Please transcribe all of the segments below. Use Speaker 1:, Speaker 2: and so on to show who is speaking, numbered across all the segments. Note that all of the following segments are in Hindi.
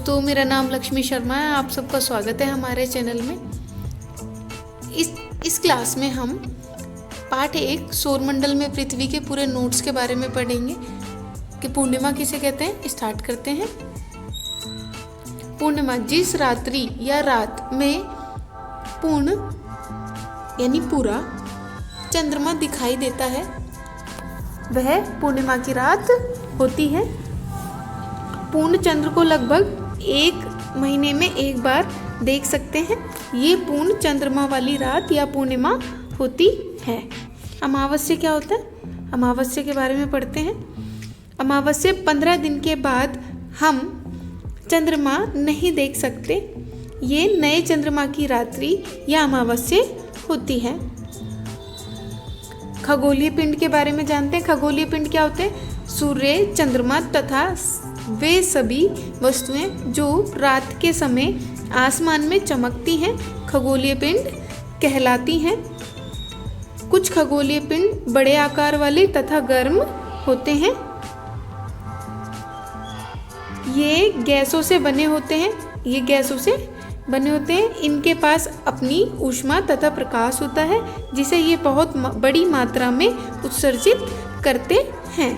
Speaker 1: दोस्तों, मेरा नाम लक्ष्मी शर्मा है। आप सबका स्वागत है हमारे चैनल में। इस क्लास में हम पाठ 1 सौरमंडल में पृथ्वी के पूरे नोट्स के बारे में पढ़ेंगे कि पूर्णिमा किसे कहते हैं। स्टार्ट करते हैं। पूर्णिमा जिस रात्रि या रात में पूर्ण यानी पूरा चंद्रमा दिखाई देता है वह पूर्णिमा की रात होती है। पूर्ण चंद्र को लगभग 1 महीने में एक बार देख सकते हैं। ये पूर्ण चंद्रमा वाली रात या पूर्णिमा होती है। अमावस्या क्या होता है? अमावस्या के बारे में पढ़ते हैं। अमावस्या 15 दिन के बाद हम चंद्रमा नहीं देख सकते। ये नए चंद्रमा की रात्रि या अमावस्या होती है। खगोलीय पिंड के बारे में जानते हैं। खगोलीय पिंड क्या होते हैं? सूर्य, चंद्रमा तथा वे सभी वस्तुएं जो रात के समय आसमान में चमकती हैं खगोलीय पिंड कहलाती हैं। कुछ खगोलीय पिंड बड़े आकार वाले तथा गर्म होते हैं। ये गैसों से बने होते हैं। इनके पास अपनी ऊष्मा तथा प्रकाश होता है जिसे ये बहुत बड़ी मात्रा में उत्सर्जित करते हैं।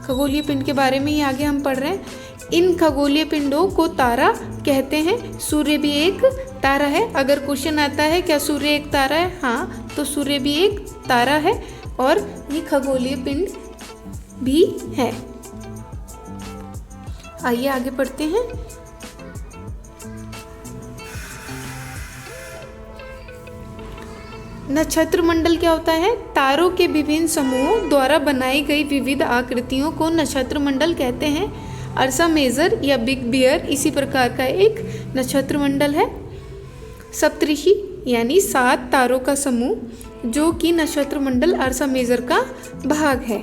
Speaker 1: खगोलीय पिंड के बारे में ही आगे हम पढ़ रहे हैं। इन खगोलीय पिंडों को तारा कहते हैं। सूर्य भी एक तारा है। अगर क्वेश्चन आता है क्या सूर्य एक तारा है? हाँ, तो सूर्य भी एक तारा है और ये खगोलीय पिंड भी है। आइए आगे पढ़ते हैं। नक्षत्र मंडल क्या होता है? तारों के विभिन्न समूहों द्वारा बनाई गई विविध आकृतियों को नक्षत्र मंडल कहते हैं। अर्सा मेजर या बिग बियर इसी प्रकार का एक नक्षत्र मंडल है। सप्तऋषि यानी 7 तारों का समूह जो कि नक्षत्र मंडल अर्सा मेजर का भाग है।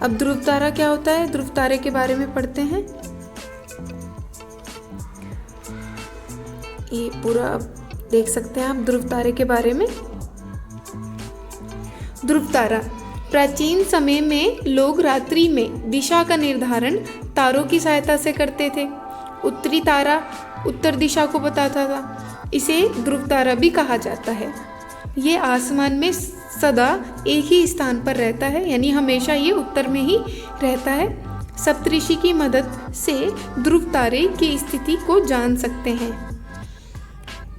Speaker 1: अब ध्रुव तारा क्या होता है? ध्रुव तारे के बारे में पढ़ते हैं। ये पूरा देख सकते हैं आप ध्रुव तारे के बारे में। ध्रुव तारा प्राचीन समय में लोग रात्रि में दिशा का निर्धारण तारों की सहायता से करते थे। उत्तरी तारा उत्तर दिशा को बताता था। इसे ध्रुव तारा भी कहा जाता है। ये आसमान में सदा एक ही स्थान पर रहता है, यानी हमेशा ये उत्तर में ही रहता है। सप्तऋषि की मदद से ध्रुव तारे की स्थिति को जान सकते हैं।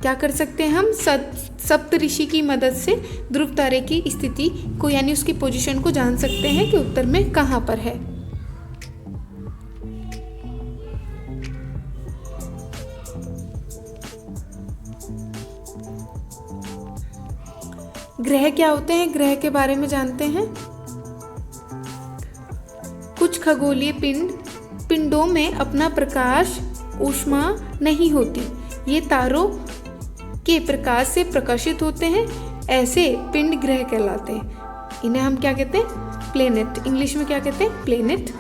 Speaker 1: क्या कर सकते हैं हम? सप्तऋषि की मदद से ध्रुव तारे की स्थिति को यानी उसकी पोजीशन को जान सकते हैं कि उत्तर में कहाँ पर है। ग्रह क्या होते हैं? ग्रह के बारे में जानते हैं। कुछ खगोलीय पिंडों में अपना प्रकाश ऊष्मा नहीं होती। ये तारों के प्रकाश से प्रकाशित होते हैं। ऐसे पिंड ग्रह कहलाते हैं। इन्हें हम क्या कहते हैं? प्लेनेट। इंग्लिश में क्या कहते हैं? प्लेनेट।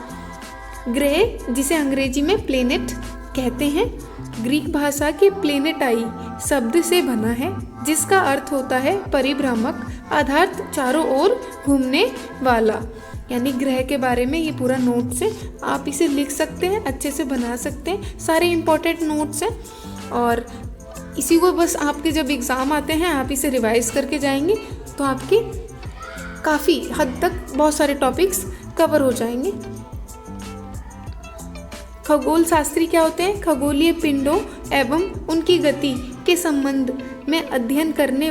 Speaker 1: ग्रह जिसे अंग्रेजी में प्लेनेट कहते हैं ग्रीक भाषा के प्लेनेटाई शब्द से बना है जिसका अर्थ होता है परिभ्रामक अर्थात चारों ओर घूमने वाला। यानी ग्रह के बारे में ये पूरा नोट्स है। आप इसे लिख सकते हैं, अच्छे से बना सकते हैं। सारे इंपॉर्टेंट नोट्स हैं और इसी को बस आपके जब एग्ज़ाम आते हैं आप इसे रिवाइज करके जाएंगे तो आपके काफ़ी हद तक बहुत सारे टॉपिक्स कवर हो जाएंगे। खगोल शास्त्री क्या होते हैं? खगोलीय पिंडों एवं उनकी गति के संबंध में अध्ययन करने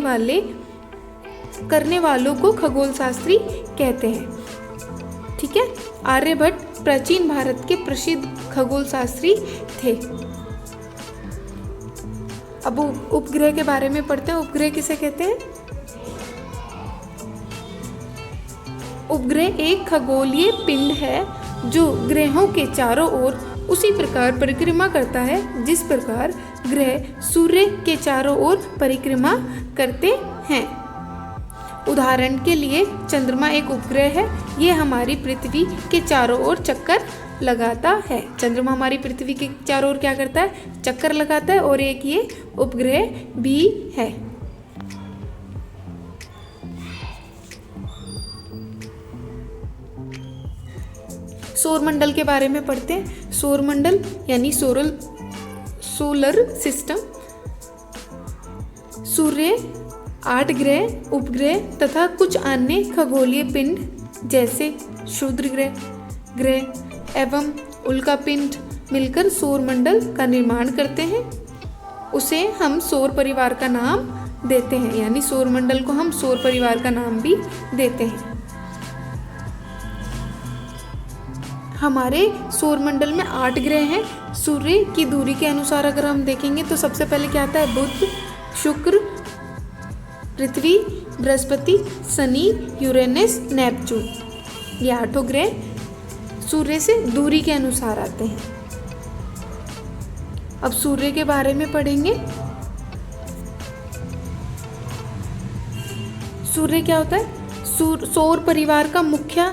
Speaker 1: वालों को खगोल शास्त्री कहते हैं। ठीक है। आर्यभट्ट प्राचीन भारत के प्रसिद्ध खगोल शास्त्री थे। अब उपग्रह के बारे में पढ़ते हैं। उपग्रह किसे कहते हैं? उपग्रह एक खगोलीय पिंड है जो ग्रहों के चारों ओर उसी प्रकार परिक्रमा करता है जिस प्रकार ग्रह सूर्य के चारों ओर परिक्रमा करते हैं। उदाहरण के लिए चंद्रमा एक उपग्रह है। ये हमारी पृथ्वी के चारों ओर चक्कर लगाता है। चंद्रमा हमारी पृथ्वी के चारों ओर क्या करता है? चक्कर लगाता है और एक ये उपग्रह भी है। सौरमंडल के बारे में पढ़ते हैं। सौरमंडल यानी सोलर सिस्टम। सूर्य, 8 ग्रह, उपग्रह तथा कुछ अन्य खगोलीय पिंड जैसे क्षुद्र ग्रह एवं उल्का पिंड मिलकर सौरमंडल का निर्माण करते हैं। उसे हम सौर परिवार का नाम देते हैं, यानी सौरमंडल को हम सौर परिवार का नाम भी देते हैं। हमारे सौरमंडल में 8 ग्रह हैं। सूर्य की दूरी के अनुसार अगर हम देखेंगे तो सबसे पहले क्या आता है? बुध, शुक्र, पृथ्वी, बृहस्पति, शनि, यूरेनस, नेपच्यून। ये 8 ग्रह सूर्य से दूरी के अनुसार आते हैं। अब सूर्य के बारे में पढ़ेंगे। सूर्य क्या होता है? सौर परिवार का मुख्य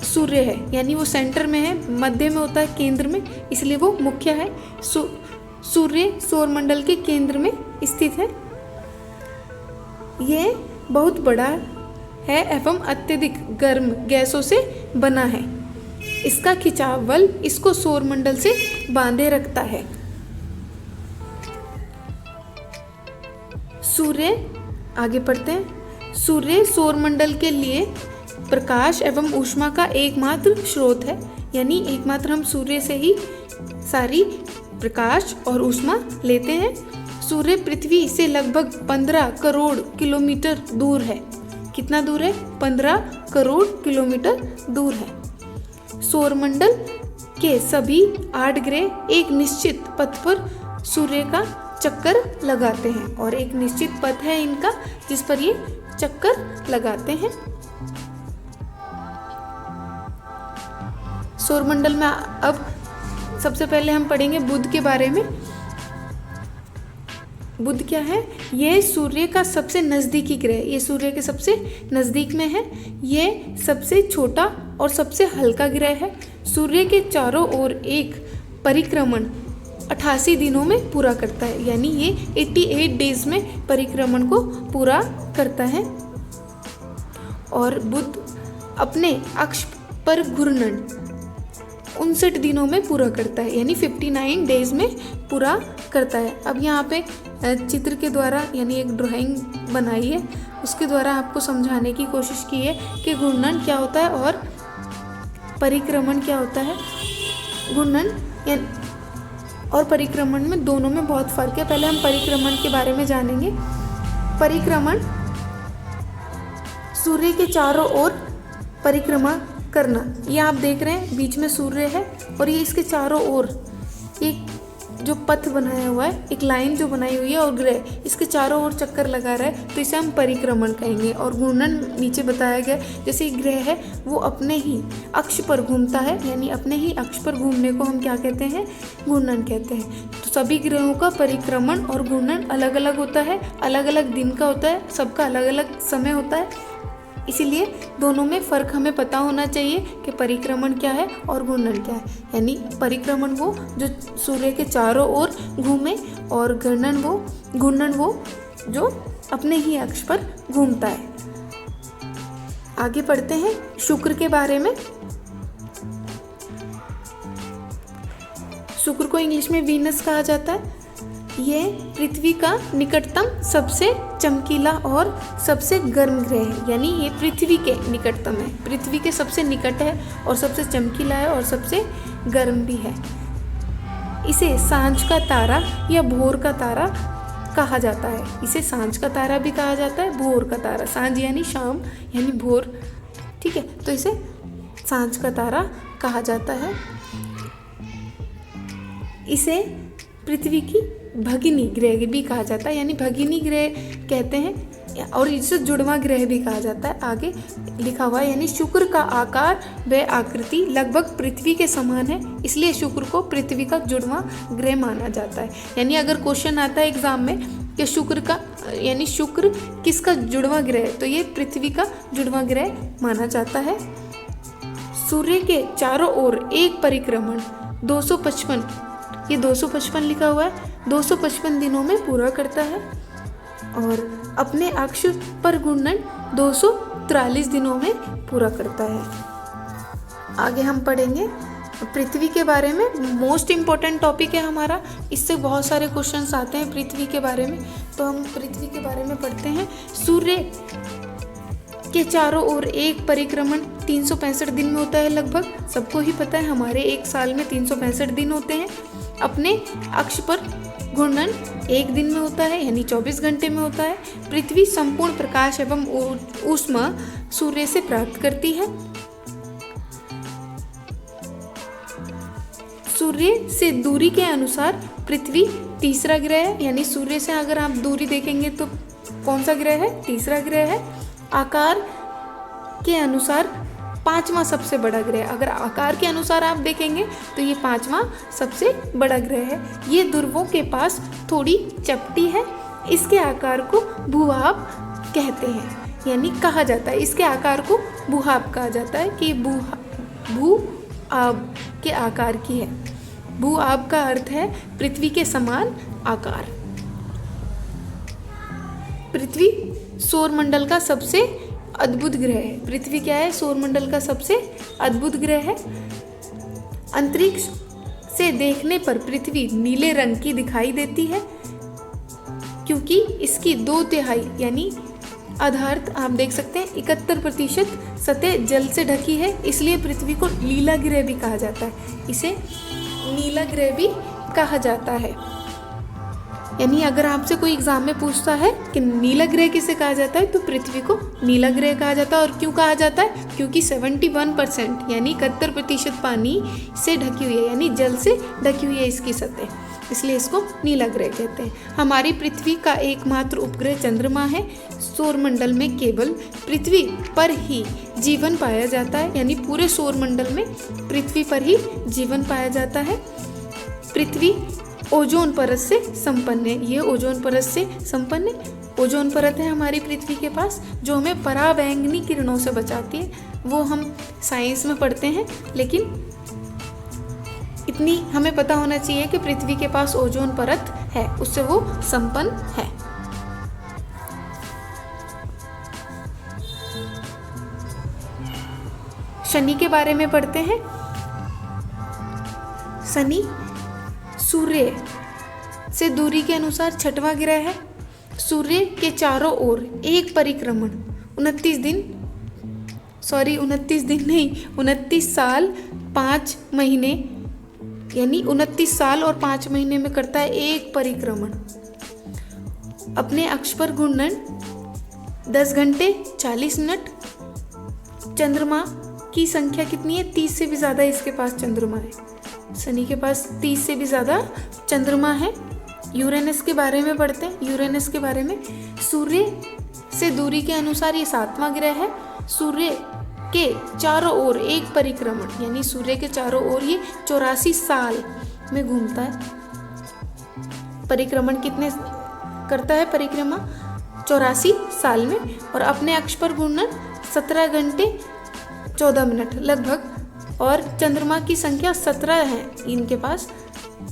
Speaker 1: सूर्य है, यानी वो सेंटर में है, मध्य में होता है, केंद्र में, इसलिए वो मुख्य है। सूर्य सौरमंडल के केंद्र में स्थित है। ये बहुत बड़ा है एवं अत्यधिक गर्म गैसों से बना है। इसका खिंचाव बल इसको सौरमंडल से बांधे रखता है। सूर्य, आगे पढ़ते हैं। सूर्य सौरमंडल के लिए प्रकाश एवं ऊष्मा का एकमात्र स्रोत है, यानी एकमात्र हम सूर्य से ही सारी प्रकाश और ऊष्मा लेते हैं। सूर्य पृथ्वी से लगभग 15 करोड़ किलोमीटर दूर है। कितना दूर है? 15 करोड़ किलोमीटर दूर है। सौरमंडल के सभी 8 ग्रह एक निश्चित पथ पर सूर्य का चक्कर लगाते हैं, और एक निश्चित पथ है इनका जिस पर ये चक्कर लगाते हैं। सौरमंडल में अब सबसे पहले हम पढ़ेंगे बुध के बारे में। बुध क्या है? ये सूर्य का सबसे नज़दीकी ग्रह, ये सूर्य के सबसे नज़दीक में है। ये सबसे छोटा और सबसे हल्का ग्रह है। सूर्य के चारों ओर एक परिक्रमण 88 दिनों में पूरा करता है, यानी ये 88 डेज में परिक्रमण को पूरा करता है। और बुध अपने अक्ष पर घूर्णन 59 दिनों में पूरा करता है, यानी 59 डेज में पूरा करता है। अब यहाँ पे चित्र के द्वारा, यानी एक ड्राइंग बनाई है, उसके द्वारा आपको समझाने की कोशिश की है कि घूर्णन क्या होता है और परिक्रमण क्या होता है। घूर्णन और परिक्रमण में दोनों में बहुत फर्क है। पहले हम परिक्रमण के बारे में जानेंगे। परिक्रमण सूर्य के चारों ओर परिक्रमा करना। ये आप देख रहे हैं बीच में सूर्य है और ये इसके चारों ओर एक जो पथ बनाया हुआ है, एक लाइन जो बनाई हुई है, और ग्रह इसके चारों ओर चक्कर लगा रहा है, तो इसे हम परिक्रमण कहेंगे। और घूर्णन नीचे बताया गया, जैसे एक ग्रह है वो अपने ही अक्ष पर घूमता है, यानी अपने ही अक्ष पर घूमने को हम क्या कहते हैं? घूर्णन कहते हैं। तो सभी ग्रहों का परिक्रमण और घूर्णन अलग अलग होता है, अलग अलग दिन का होता है, सबका अलग अलग समय होता है। इसीलिए दोनों में फ़र्क हमें पता होना चाहिए कि परिक्रमण क्या है और घूर्णन क्या है। यानी परिक्रमण वो जो सूर्य के चारों ओर घूमे, और घूर्णन वो जो अपने ही अक्ष पर घूमता है। आगे पढ़ते हैं शुक्र के बारे में। शुक्र को इंग्लिश में वीनस कहा जाता है। ये पृथ्वी का निकटतम सबसे चमकीला और सबसे गर्म ग्रह है, यानी ये पृथ्वी के निकटतम है, पृथ्वी के सबसे निकट है और सबसे चमकीला है और सबसे गर्म भी है। इसे सांझ का तारा या भोर का तारा कहा जाता है। इसे सांझ का तारा भी कहा जाता है, भोर का तारा, सांझ यानी शाम यानी भोर, ठीक है, तो इसे सांझ का तारा कहा जाता है। इसे पृथ्वी की भगिनी ग्रह भी कहा जाता है, यानी भगिनी ग्रह कहते हैं, और इसे जुड़वा ग्रह भी कहा जाता है। आगे लिखा हुआ है, यानी शुक्र का आकार व आकृति लगभग पृथ्वी के समान है, इसलिए शुक्र को पृथ्वी का जुड़वा ग्रह माना जाता है। यानी अगर क्वेश्चन आता है एग्जाम में कि शुक्र का, यानी शुक्र किसका जुड़वा ग्रह है, तो ये पृथ्वी का जुड़वा ग्रह माना जाता है। सूर्य के चारों ओर एक परिक्रमण 255, ये 255 लिखा हुआ है, 255 दिनों में पूरा करता है। और अपने अक्ष पर घूर्णन 243 दिनों में पूरा करता है। आगे हम पढ़ेंगे पृथ्वी के बारे में मोस्ट इम्पोर्टेंट टॉपिक है हमारा, इससे बहुत सारे क्वेश्चंस आते हैं पृथ्वी के बारे में। तो हम पृथ्वी के बारे में पढ़ते हैं। सूर्य के चारों ओर एक परिक्रमण 365 दिन में होता है लगभग, सबको ही पता है हमारे एक साल में 365 दिन होते हैं। अपने अक्ष पर घूर्णन एक दिन में होता है यानी 24 घंटे में होता है। पृथ्वी संपूर्ण प्रकाश एवं ऊष्मा सूर्य से प्राप्त करती है। सूर्य से दूरी के अनुसार पृथ्वी तीसरा ग्रह है, यानी सूर्य से अगर आप दूरी देखेंगे तो कौन सा ग्रह है? तीसरा ग्रह है। आकार के अनुसार पांचवा सबसे बड़ा ग्रह, अगर आकार के अनुसार आप देखेंगे तो ये पांचवा सबसे बड़ा ग्रह है। ये ध्रुवों के पास थोड़ी चपटी है, इसके आकार को भूभाग कहते हैं, यानी कहा जाता है इसके आकार को भूभाग कहा जाता है कि भू आब के आकार की है। भू आब का अर्थ है पृथ्वी के समान आकार। पृथ्वी सौरमंडल का सबसे अद्भुत ग्रह है। पृथ्वी क्या है? सौरमंडल का सबसे अद्भुत ग्रह है। अंतरिक्ष से देखने पर पृथ्वी नीले रंग की दिखाई देती है, क्योंकि इसकी 2/3 यानी आधार्त आप देख सकते हैं 71% सतह जल से ढकी है, इसलिए पृथ्वी को नीला ग्रह भी कहा जाता है। इसे नीला ग्रह भी कहा जाता है। यानी अगर आपसे कोई एग्जाम में पूछता है कि नीला ग्रह किसे कहा जाता है, तो पृथ्वी को नीला ग्रह कहा जाता है। और क्यों कहा जाता है? क्योंकि 71% यानी 71% पानी से ढकी हुई है, यानी जल से ढकी हुई है इसकी सतह, इसलिए इसको नीला ग्रह कहते हैं। हमारी पृथ्वी का एकमात्र उपग्रह चंद्रमा है। सौरमंडल में केवल पृथ्वी पर ही जीवन पाया जाता है, यानी पूरे सौरमंडल में पृथ्वी पर ही जीवन पाया जाता है। पृथ्वी ओजोन परत से संपन्न है। ये ओजोन परत से संपन्न है। ओजोन परत है हमारी पृथ्वी के पास, जो हमें पराबैंगनी किरणों से बचाती है। वो हम साइंस में पढ़ते हैं, लेकिन इतनी हमें पता होना चाहिए कि पृथ्वी के पास ओजोन परत है, उससे वो संपन्न है। शनि के बारे में पढ़ते हैं। शनि सूर्य से दूरी के अनुसार छठवां ग्रह है। सूर्य के चारों ओर एक परिक्रमण 29 साल 5 महीने यानी 29 साल और 5 महीने में करता है एक परिक्रमण। अपने अक्ष पर घूर्णन 10 घंटे 40 मिनट। चंद्रमा की संख्या कितनी है? 30 से भी ज़्यादा इसके पास चंद्रमा है। शनि के पास 30 से भी ज़्यादा चंद्रमा है। यूरेनस के बारे में पढ़ते हैं। यूरेनस के बारे में सूर्य से दूरी के अनुसार ये 7वां ग्रह है। सूर्य के चारों ओर एक परिक्रमण यानी सूर्य के चारों ओर ये 84 साल में घूमता है। परिक्रमण कितने करता है? परिक्रमा 84 साल में। और अपने अक्ष पर घूर्णन 17 घंटे 14 मिनट लगभग। और चंद्रमा की संख्या 17 है, इनके पास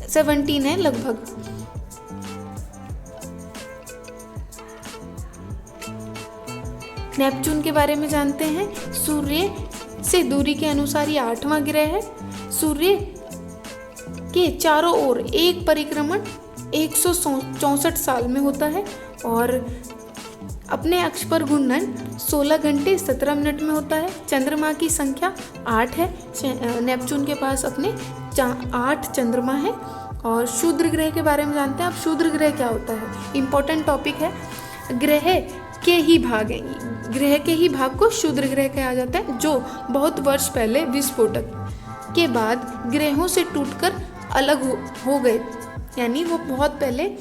Speaker 1: 17 है लगभग। नेपच्यून के बारे में जानते हैं। सूर्य से दूरी के अनुसार ये 8वां ग्रह है। सूर्य के चारों ओर एक परिक्रमण 164 साल में होता है और अपने अक्ष पर घूर्णन 16 घंटे 17 मिनट में होता है। चंद्रमा की संख्या 8 है। नेपच्यून के पास अपने 8 चंद्रमा है। और क्षुद्र ग्रह के बारे में जानते हैं। अब क्षुद्र ग्रह क्या होता है? इम्पोर्टेंट टॉपिक है। ग्रह के ही भाग हैं। ग्रह के ही भाग को क्षुद्र ग्रह कहा जाता है, जो बहुत वर्ष पहले विस्फोटक के बाद ग्रहों से टूटकर अलग हो गए। यानी वो बहुत पहले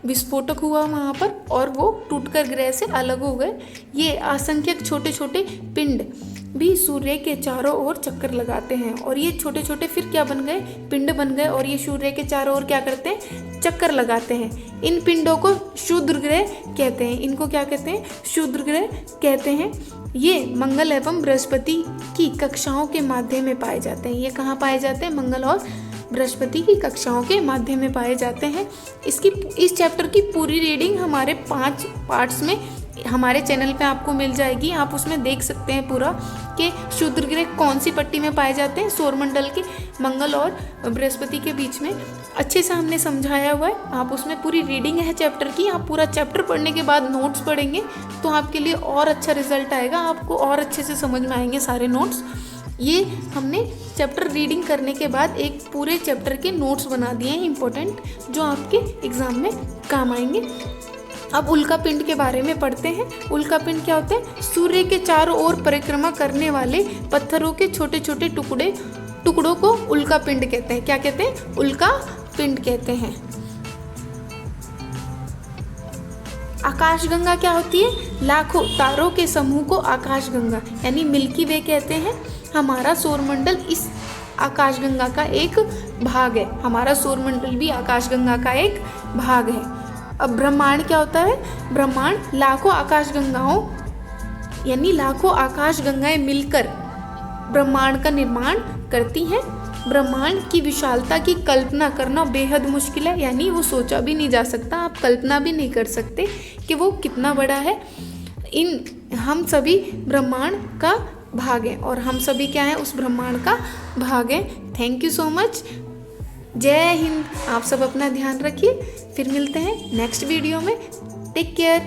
Speaker 1: विस्फोटक हुआ वहाँ पर और वो टूटकर ग्रह से अलग हो गए। ये असंख्यक छोटे छोटे पिंड भी सूर्य के चारों ओर चक्कर लगाते हैं और ये छोटे छोटे फिर क्या बन गए? पिंड बन गए और ये सूर्य के चारों ओर क्या करते हैं? चक्कर लगाते हैं। इन पिंडों को क्षुद्र ग्रह कहते हैं। इनको क्या कहते हैं? क्षुद्र ग्रह कहते हैं। ये मंगल एवं बृहस्पति की कक्षाओं के माध्यम में पाए जाते हैं। ये कहाँ पाए जाते हैं? मंगल और बृहस्पति की कक्षाओं के माध्यम में पाए जाते हैं। इस चैप्टर की पूरी रीडिंग हमारे 5 पार्ट्स में हमारे चैनल पे आपको मिल जाएगी, आप उसमें देख सकते हैं पूरा कि क्षुद्र ग्रह कौन सी पट्टी में पाए जाते हैं। सौरमंडल के मंगल और बृहस्पति के बीच में अच्छे से हमने समझाया हुआ है। आप उसमें पूरी रीडिंग है चैप्टर की, आप पूरा चैप्टर पढ़ने के बाद नोट्स पढ़ेंगे तो आपके लिए और अच्छा रिजल्ट आएगा, आपको और अच्छे से समझ में आएंगे सारे नोट्स। ये हमने चैप्टर रीडिंग करने के बाद एक पूरे चैप्टर के नोट्स बना दिए हैं इम्पोर्टेंट, जो आपके एग्ज़ाम में काम आएंगे। अब उल्का पिंड के बारे में पढ़ते हैं। उल्का पिंड क्या होते हैं? सूर्य के चारों ओर परिक्रमा करने वाले पत्थरों के छोटे छोटे टुकड़ों को उल्का पिंड कहते हैं। क्या कहते हैं? उल्का पिंड कहते हैं। आकाशगंगा क्या होती है? लाखों तारों के समूह को आकाशगंगा यानी मिल्की वे कहते हैं। हमारा सौरमंडल इस आकाशगंगा का एक भाग है। हमारा सौरमंडल भी आकाशगंगा का एक भाग है। अब ब्रह्मांड क्या होता है? ब्रह्मांड लाखों आकाशगंगाओं यानी लाखों आकाशगंगाएं मिलकर ब्रह्मांड का निर्माण करती हैं। ब्रह्मांड की विशालता की कल्पना करना बेहद मुश्किल है, यानी वो सोचा भी नहीं जा सकता, आप कल्पना भी नहीं कर सकते कि वो कितना बड़ा है। हम सभी ब्रह्मांड का भाग हैं और हम सभी क्या हैं? उस ब्रह्मांड का भाग हैं। Thank you so much. जय हिंद। आप सब अपना ध्यान रखिए, फिर मिलते हैं नेक्स्ट वीडियो में। Take care.